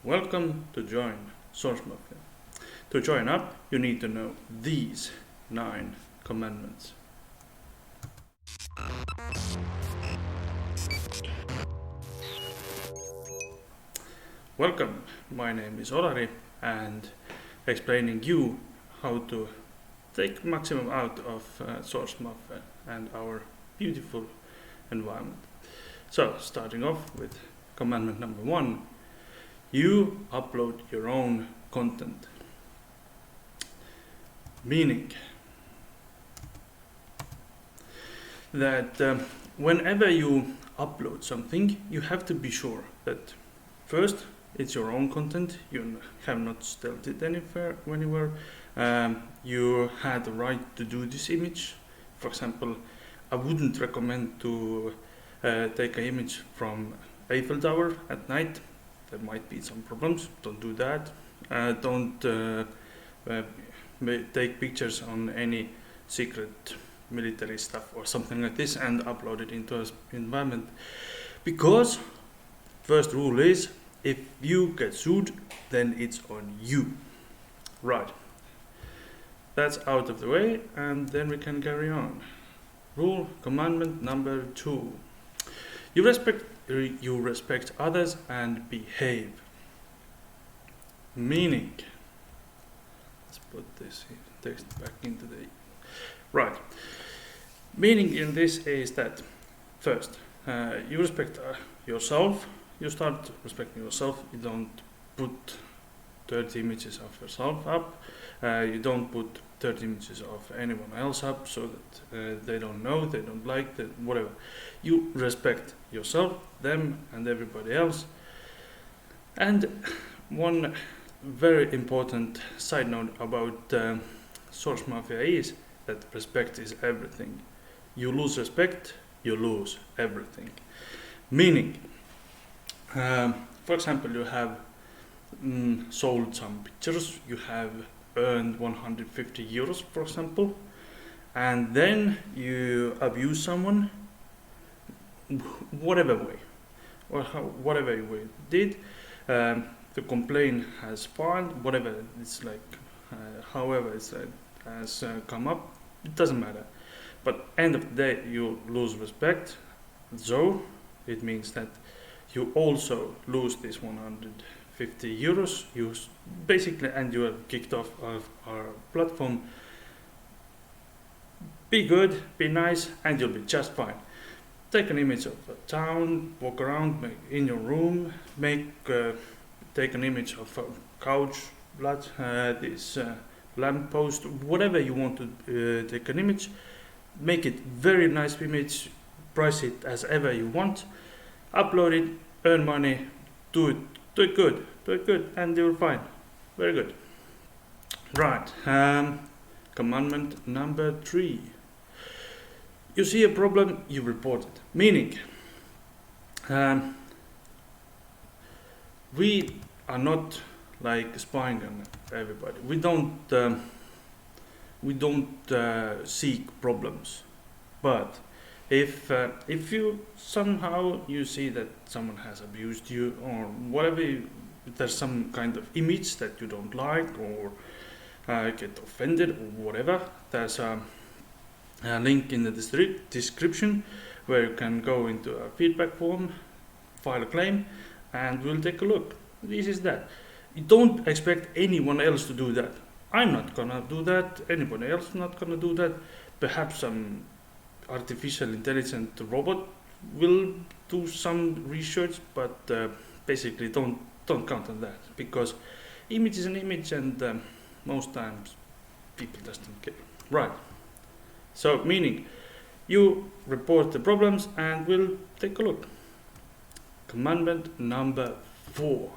Welcome to join SourceMafia. To join up, you need to know these 9 commandments. Welcome, my name is Olari and explaining you how to take maximum out of SourceMafia and our beautiful environment. So, starting off with commandment number 1, you upload your own content. Meaning that whenever you upload something, you have to be sure that first it's your own content, you have not stolen it anywhere. You had the right to do this image. For example, I wouldn't recommend to take an image from Eiffel Tower at night. There might be some problems. Don't do that. Don't take pictures on any secret military stuff or something like this and upload it into an environment. Because first rule is, if you get sued, then it's on you. Right. That's out of the way, and then we can carry on. Commandment number 2. You respect others and behave. Meaning, let's put this text back into the right. Meaning in this is that first, you respect yourself. You start respecting yourself. You don't put 30 images of yourself up. You don't put 30 images of anyone else up so that they don't know, they don't like, whatever. You respect yourself, them, and everybody else. And one very important side note about SourceMafia is that respect is everything. You lose respect, you lose everything. Meaning, for example, you have sold some pictures, you have earned 150 euros, for example, and then you abuse someone, whatever way, or whatever way you did, the complaint has filed, whatever it's like, however it has come up, it doesn't matter. But end of the day, you lose respect, so it means that you also lose this 150 euros, and you are kicked off of our platform. Be good, be nice, and you'll be just fine. Take an image of a town, walk around in your room, take an image of a couch, this lamppost, whatever you want to take an image. Make it very nice image, price it as ever you want, upload it, earn money, do it good, and you're fine. Very good. Right. Commandment number 3. You see a problem, you report it. Meaning, we are not like spying on everybody. We don't seek problems, but if you somehow you see that someone has abused you or whatever, there's some kind of image that you don't like or get offended or whatever, there's a link in the description where you can go into a feedback form, file a claim, and we'll take a look. This is that. You don't expect anyone else to do that. I'm not gonna do that, anybody else is not gonna do that. Perhaps some artificial intelligent robot will do some research, but basically don't count on that, because image is an image, and most times people just don't care. Right. So meaning, you report the problems and we'll take a look. Commandment number 4.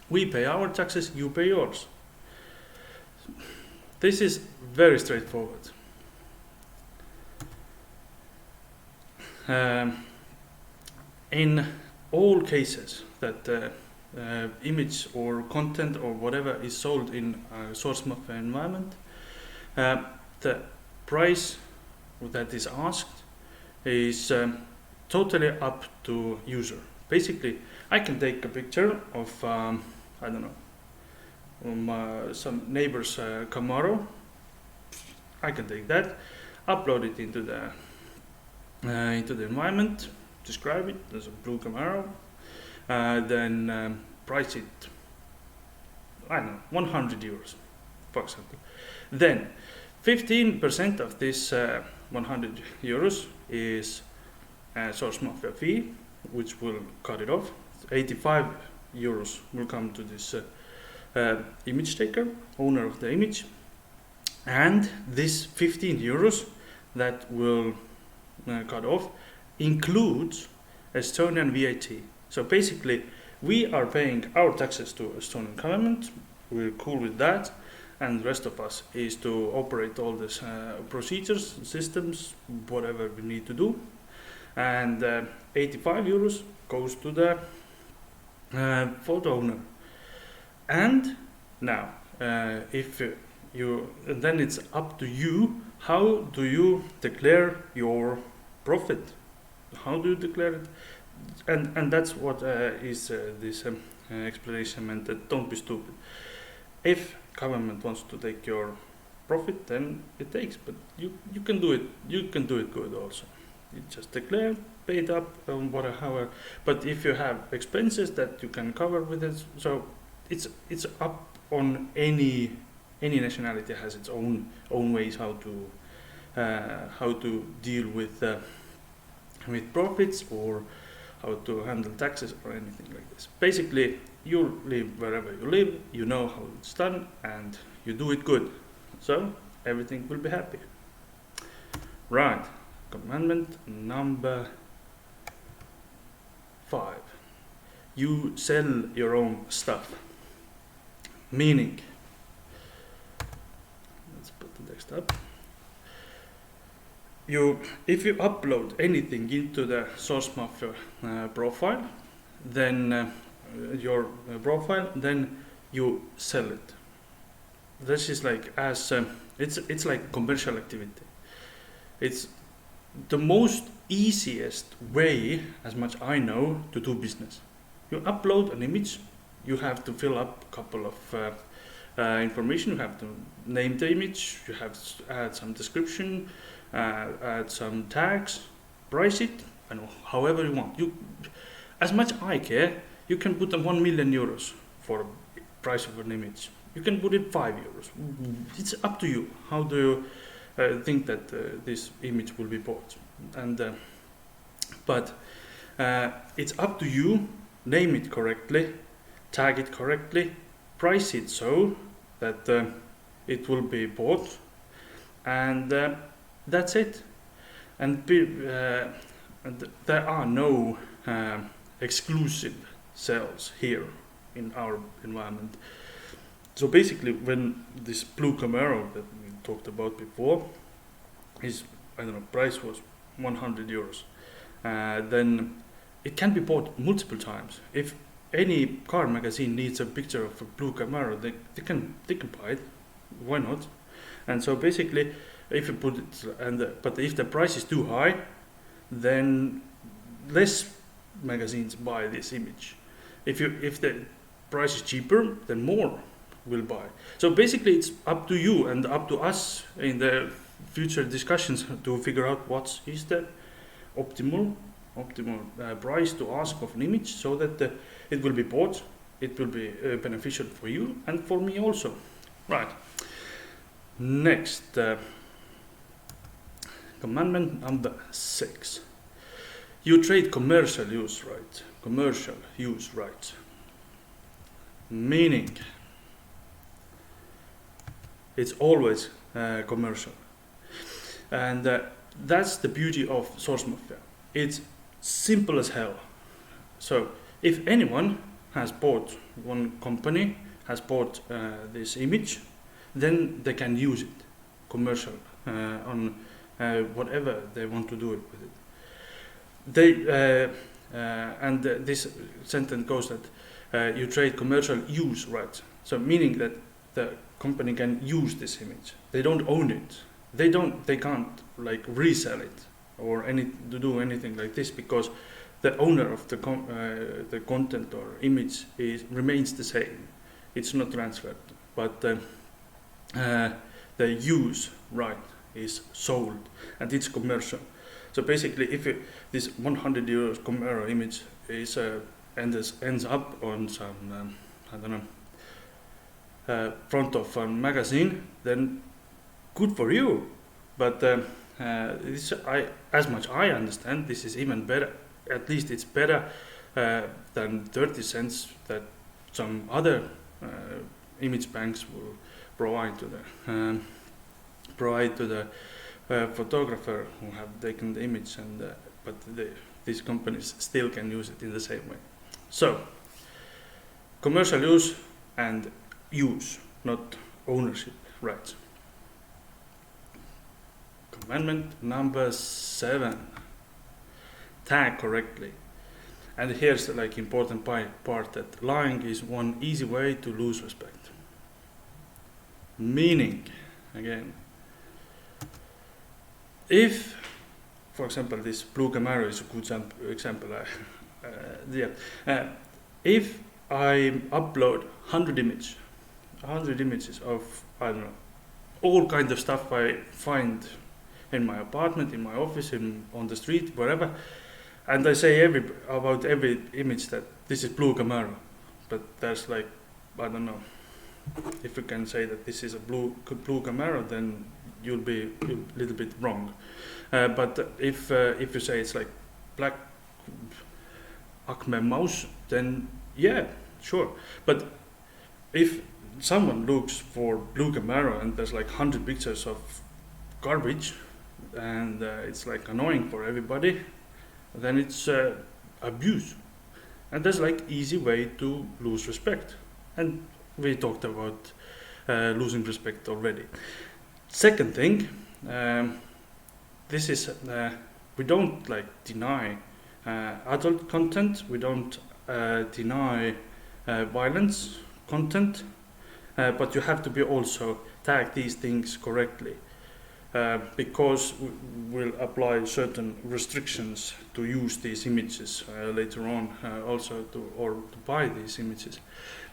We pay our taxes, you pay yours. This is very straightforward. In all cases that image or content or whatever is sold in a SourceMafia environment, the price that is asked is totally up to user. Basically, I can take a picture of I don't know, some neighbor's Camaro. I can take that, upload it into the environment, describe it as a blue Camaro, then price it, I don't know, 100 euros, for example. Then 15% of this 100 euros is SourceMafia fee, which will cut it off. 85 euros will come to this image taker, owner of the image, and this 15 euros that will cut off includes Estonian VAT. So basically, we are paying our taxes to Estonian government. We're cool with that, and the rest of us is to operate all these procedures, systems, whatever we need to do. And 85 euros goes to the photo owner. And now, if you, then it's up to you. How do you declare your profit? How do you declare it? And that's what is this explanation meant, that don't be stupid. If government wants to take your profit, then it takes, but you can do it. You can do it good also. You just declare, pay it up, whatever. But if you have expenses that you can cover with it, so it's up on any nationality has its own ways how to deal with profits, or how to handle taxes or anything like this. Basically, you live wherever you live, you know how it's done, and you do it good. So everything will be happy. Right. Commandment number 5. You sell your own stuff. Meaning, let's put the text up. If you upload anything into the SourceMafia profile, then your profile, then you sell it. This is like it's like commercial activity. It's the most easiest way, as much I know, to do business. You upload an image, you have to fill up a couple of information. You have to name the image, you have to add some description, add some tags, price it, and however you want. As much I care, you can put 1 million euros for the price of an image. You can put it 5 euros. It's up to you. How do you think that this image will be bought? And but it's up to you. Name it correctly, tag it correctly, price it so that it will be bought, and that's it. And there are no exclusive sales here in our environment. So basically, when this blue Camaro that we talked about before, his price was 100 euros, then it can be bought multiple times. If any car magazine needs a picture of a blue Camaro, they can buy it. Why not? And so basically, if you put it, but if the price is too high, then less magazines buy this image. If the price is cheaper, then more will buy. So basically, it's up to you and up to us in the future discussions to figure out what is the optimal price to ask of an image, so that it will be bought, it will be beneficial for you and for me also. Right. Next, commandment number 6. You trade commercial use rights. Commercial use rights. Meaning, it's always commercial. And that's the beauty of SourceMafia. It's simple as hell. So if anyone has bought, one company has bought this image, then they can use it commercial on whatever they want to do it with it. And this sentence goes that you trade commercial use rights. So meaning that the company can use this image. They don't own it. They can't like resell it or do anything like this, because the owner of the content or image remains the same. It's not transferred, but the use right is sold, and it's commercial. So basically, if this 100 euros Camaro image is ends up on some I don't know front of a magazine, then good for you. But as much I understand, this is even better. At least it's better than 30 cents that some other image banks will provide to the photographer who have taken the image, and but these companies still can use it in the same way. So commercial use and use, not ownership rights. Commandment number 7: tag correctly. And here's the important part, that lying is one easy way to lose respect. Meaning, again, if, for example, this blue Camaro is a good example. If I upload 100 images of, I don't know, all kind of stuff I find in my apartment, in my office, on the street, wherever, and I say about every image that this is blue Camaro, but there's I don't know, if you can say that this is a blue Camaro, then you'll be a little bit wrong. But if you say it's black Acme mouse, then yeah, sure. But if someone looks for blue Camaro and there's 100 pictures of garbage, and it's annoying for everybody, then it's abuse. And there's easy way to lose respect. And we talked about losing respect already. Second thing, this is we don't deny adult content. We don't deny violence content, but you have to be also tag these things correctly, because we'll apply certain restrictions to use these images later on, also to buy these images.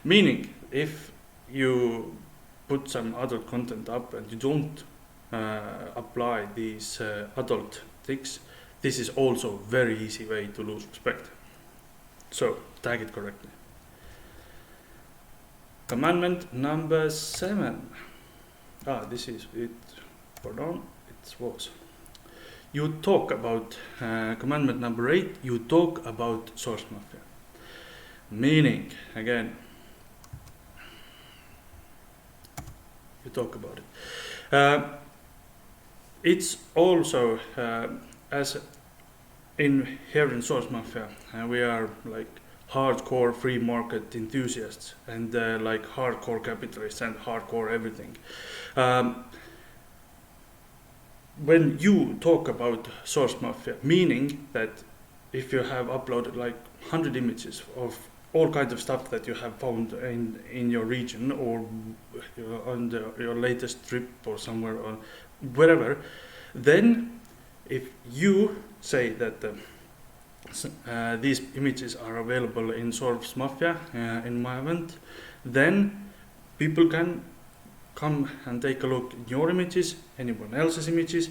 Meaning, if you put some adult content up and you don't apply these adult things, this is also a very easy way to lose respect. So tag it correctly. Commandment number 7. This is it. Pardon, it was. You talk about commandment number 8. You talk about SourceMafia. Meaning, again, you talk about it. It's also as in here in SourceMafia, we are hardcore free market enthusiasts and hardcore capitalists and hardcore everything. When you talk about SourceMafia, meaning that if you have uploaded 100 images of all kinds of stuff that you have found in your region, or on your latest trip or somewhere or wherever, then if you say that these images are available in SourceMafia environment, then people can come and take a look at your images, anyone else's images.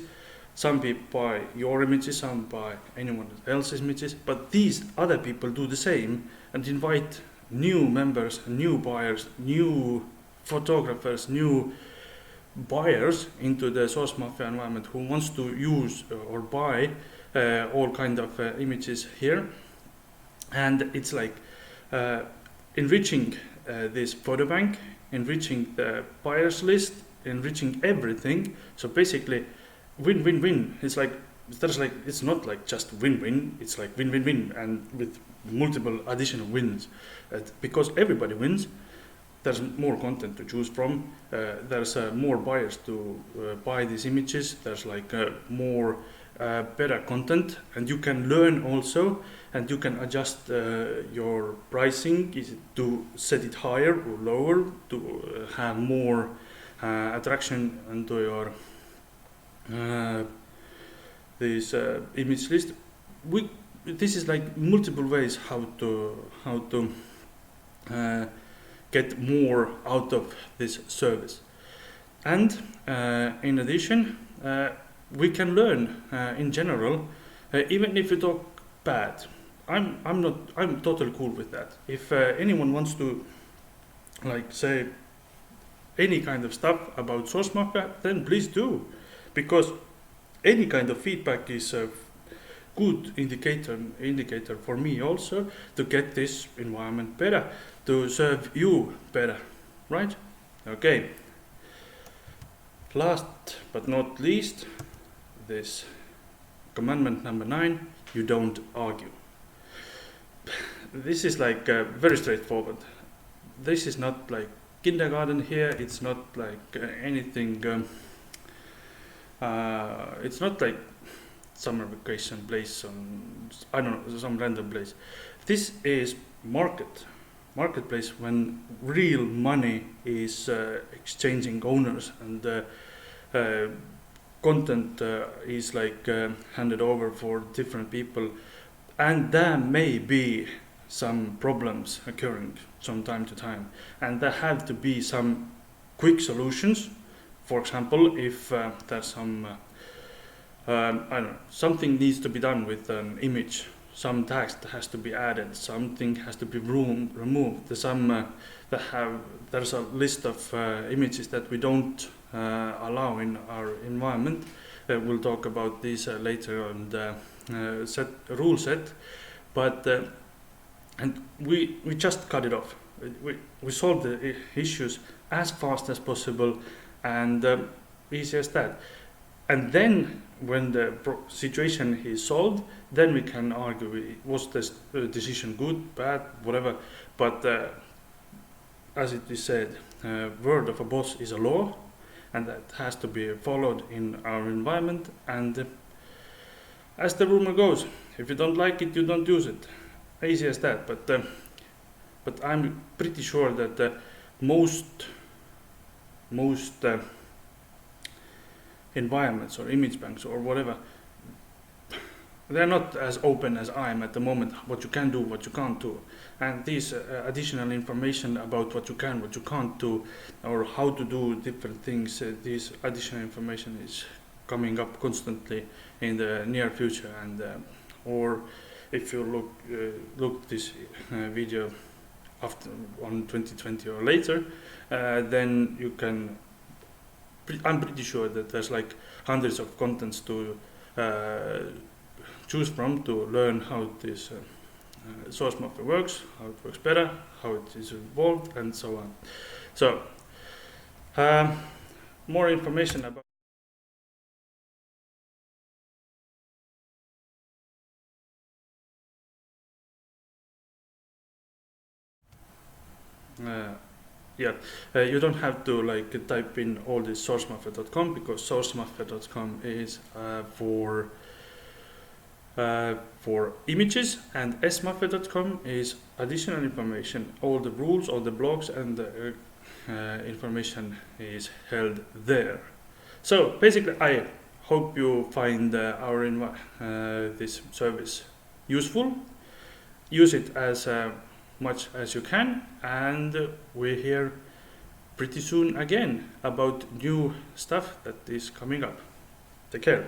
Some people buy your images, some buy anyone else's images, but these other people do the same and invite new members, new buyers, new photographers, new buyers into the SourceMafia environment who wants to use or buy all kind of images here. And it's enriching this photo bank, enriching the buyers list, enriching everything. So basically win-win-win. It's it's not just win-win, it's win-win-win, and with multiple additional wins, because everybody wins. There's more content to choose from, there's more buyers to buy these images, there's more better content, and you can learn also, and you can adjust your pricing to set it higher or lower to have more attraction into your this image list. this is like multiple ways how to get more out of this service. And in addition, we can learn in general, even if you talk bad. I'm totally cool with that. If anyone wants to like say any kind of stuff about SourceMafia, then please do, because any kind of feedback is a good indicator for me also to get this environment better, to serve you better, right? Okay. Last but not least, this commandment number 9: you don't argue. This is like very straightforward. This is not like kindergarten here. It's not like anything. It's not like summer vacation place on, I don't know, some random place. This is marketplace when real money is exchanging owners, and content is like handed over for different people, and there may be some problems occurring from time to time, and there have to be some quick solutions. For example, if there's some I don't know, something needs to be done with an image, some text has to be added, something has to be removed. There's some there's a list of images that we don't allow in our environment. We'll talk about these later on the rule set, but and we just cut it off. We solved the issues as fast as possible, and easy as that. And then when the situation is solved, then we can argue, was this decision good, bad, whatever. But as it is said, word of a boss is a law, and that has to be followed in our environment. And as the rumor goes, if you don't like it, you don't use it. Easy as that. But I'm pretty sure that most environments or image banks or whatever, they're not as open as I am at the moment, what you can do, what you can't do. And this additional information about what you can, what you can't do, or how to do different things, this additional information is coming up constantly in the near future. And or if you look this video after on 2020 or later, then you can, I'm pretty sure that there's like hundreds of contents to choose from to learn how this SourceMafia works, how it works better, how it is evolved, and so on. So, more information about you don't have to like type in all this SourceMafia.com, because SourceMafia.com is for images, and SMafia.com is additional information. All the rules, all the blogs, and the information is held there. So basically, I hope you find this service useful. Use it as much as you can, and we're here pretty soon again about new stuff that is coming up. Take care.